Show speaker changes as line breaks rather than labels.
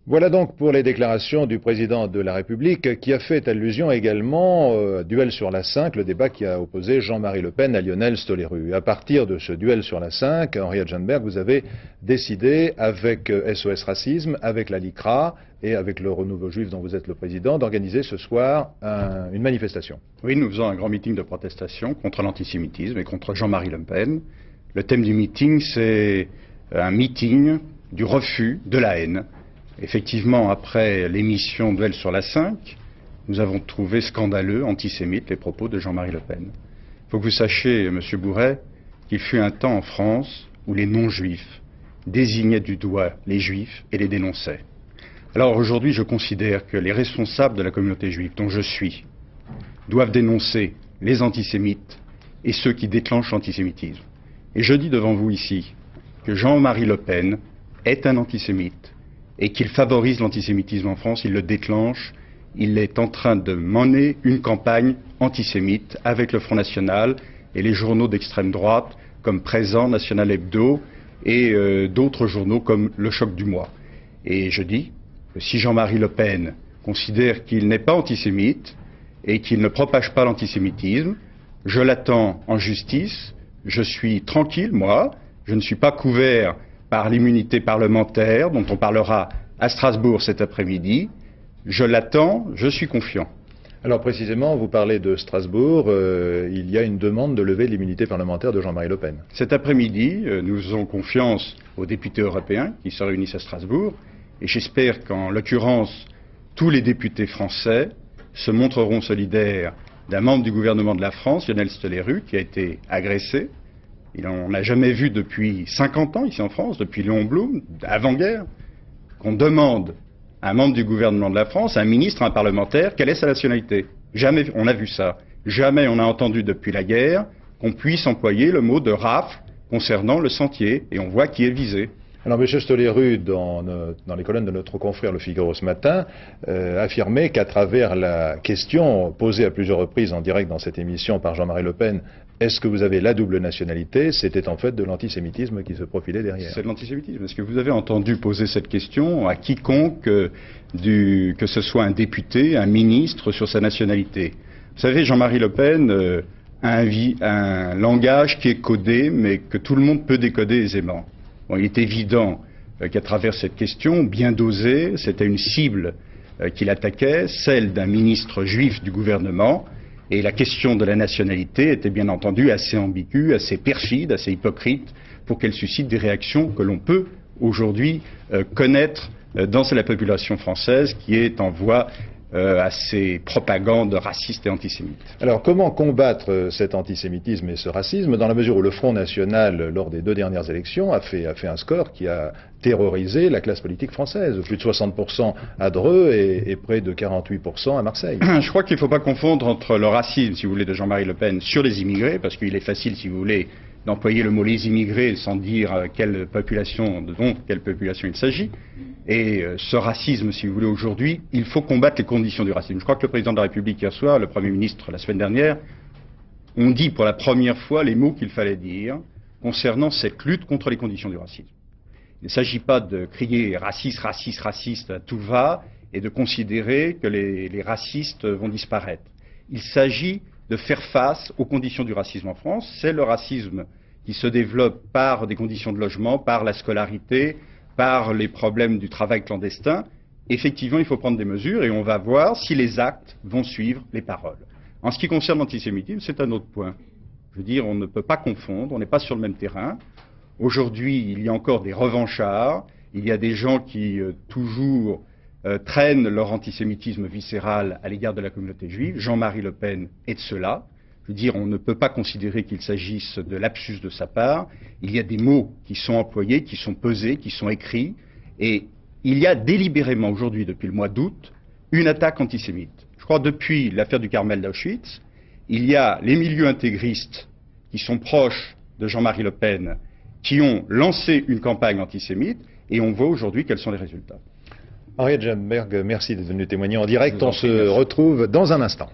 Voilà donc pour les déclarations du président de la République qui a fait allusion également au duel sur la 5, le débat qui a opposé Jean-Marie Le Pen à Lionel Stoléru. À partir de ce duel sur la 5, Henriette Janberg, vous avez décidé avec SOS Racisme, avec la LICRA et avec le Renouveau Juif dont vous êtes le président, d'organiser ce soir une manifestation.
Oui, nous faisons un grand meeting de protestation contre l'antisémitisme et contre Jean-Marie Le Pen. Le thème du meeting, c'est un meeting du refus de la haine. Effectivement, après l'émission Duel sur la 5, nous avons trouvé scandaleux, antisémites, les propos de Jean-Marie Le Pen. Il faut que vous sachiez, Monsieur Bourret, qu'il fut un temps en France où les non-juifs désignaient du doigt les juifs et les dénonçaient. Alors aujourd'hui, je considère que les responsables de la communauté juive, dont je suis, doivent dénoncer les antisémites et ceux qui déclenchent l'antisémitisme. Et je dis devant vous ici que Jean-Marie Le Pen est un antisémite et qu'il favorise l'antisémitisme en France, il le déclenche, il est en train de mener une campagne antisémite avec le Front National et les journaux d'extrême droite comme Présent, National Hebdo et d'autres journaux comme Le Choc du Mois. Et je dis que si Jean-Marie Le Pen considère qu'il n'est pas antisémite et qu'il ne propage pas l'antisémitisme, je l'attends en justice, je suis tranquille, moi, je ne suis pas couvert par l'immunité parlementaire, dont on parlera à Strasbourg cet après-midi. Je l'attends, je suis confiant.
Alors précisément, vous parlez de Strasbourg, il y a une demande de lever l'immunité parlementaire de Jean-Marie Le Pen.
Cet après-midi, nous faisons confiance aux députés européens qui se réunissent à Strasbourg, et j'espère qu'en l'occurrence, tous les députés français se montreront solidaires d'un membre du gouvernement de la France, Lionel Stoléru, qui a été agressé. On n'a jamais vu depuis 50 ans ici en France, depuis Léon Blum, avant-guerre, qu'on demande à un membre du gouvernement de la France, à un ministre, à un parlementaire, quelle est sa nationalité. Jamais on a vu ça. Jamais on a entendu depuis la guerre qu'on puisse employer le mot de rafle concernant le sentier, et on voit qui est visé.
Alors, M. Stoléru, dans les colonnes de notre confrère Le Figaro ce matin, affirmait qu'à travers la question posée à plusieurs reprises en direct dans cette émission par Jean-Marie Le Pen, est-ce que vous avez la double nationalité? C'était en fait de l'antisémitisme qui se profilait derrière.
C'est de l'antisémitisme. Est-ce que vous avez entendu poser cette question à quiconque, que ce soit un député, un ministre, sur sa nationalité? Vous savez, Jean-Marie Le Pen a un langage qui est codé, mais que tout le monde peut décoder aisément. Bon, il est évident qu'à travers cette question, bien dosée, c'était une cible qu'il attaquait, celle d'un ministre juif du gouvernement, et la question de la nationalité était bien entendu assez ambiguë, assez perfide, assez hypocrite, pour qu'elle suscite des réactions que l'on peut aujourd'hui connaître dans la population française qui est en voie à ces propagandes racistes et antisémites.
Alors comment combattre cet antisémitisme et ce racisme dans la mesure où le Front National, lors des 2 dernières élections, a fait un score qui a terrorisé la classe politique française, plus de 60% à Dreux et près de 48% à Marseille.
Je crois qu'il ne faut pas confondre entre le racisme, si vous voulez, de Jean-Marie Le Pen sur les immigrés, parce qu'il est facile, si vous voulez, d'employer le mot les immigrés sans dire dont quelle population il s'agit. Et ce racisme, si vous voulez, aujourd'hui, il faut combattre les conditions du racisme. Je crois que le président de la République hier soir, le Premier ministre la semaine dernière, ont dit pour la première fois les mots qu'il fallait dire concernant cette lutte contre les conditions du racisme. Il ne s'agit pas de crier raciste, raciste, raciste à tout va et de considérer que les racistes vont disparaître. Il s'agit de faire face aux conditions du racisme en France. C'est le racisme qui se développe par des conditions de logement, par la scolarité, par les problèmes du travail clandestin. Effectivement, il faut prendre des mesures et on va voir si les actes vont suivre les paroles. En ce qui concerne l'antisémitisme, c'est un autre point. Je veux dire, on ne peut pas confondre, on n'est pas sur le même terrain. Aujourd'hui, il y a encore des revanchards, il y a des gens qui toujours traînent leur antisémitisme viscéral à l'égard de la communauté juive. Jean-Marie Le Pen est de cela. Je veux dire, on ne peut pas considérer qu'il s'agisse de lapsus de sa part. Il y a des mots qui sont employés, qui sont pesés, qui sont écrits. Et il y a délibérément aujourd'hui, depuis le mois d'août, une attaque antisémite. Je crois depuis l'affaire du Carmel d'Auschwitz, il y a les milieux intégristes qui sont proches de Jean-Marie Le Pen, qui ont lancé une campagne antisémite, et on voit aujourd'hui quels sont les résultats.
Henriette Janberg, merci d'être venu témoigner en direct. On se retrouve dans un instant.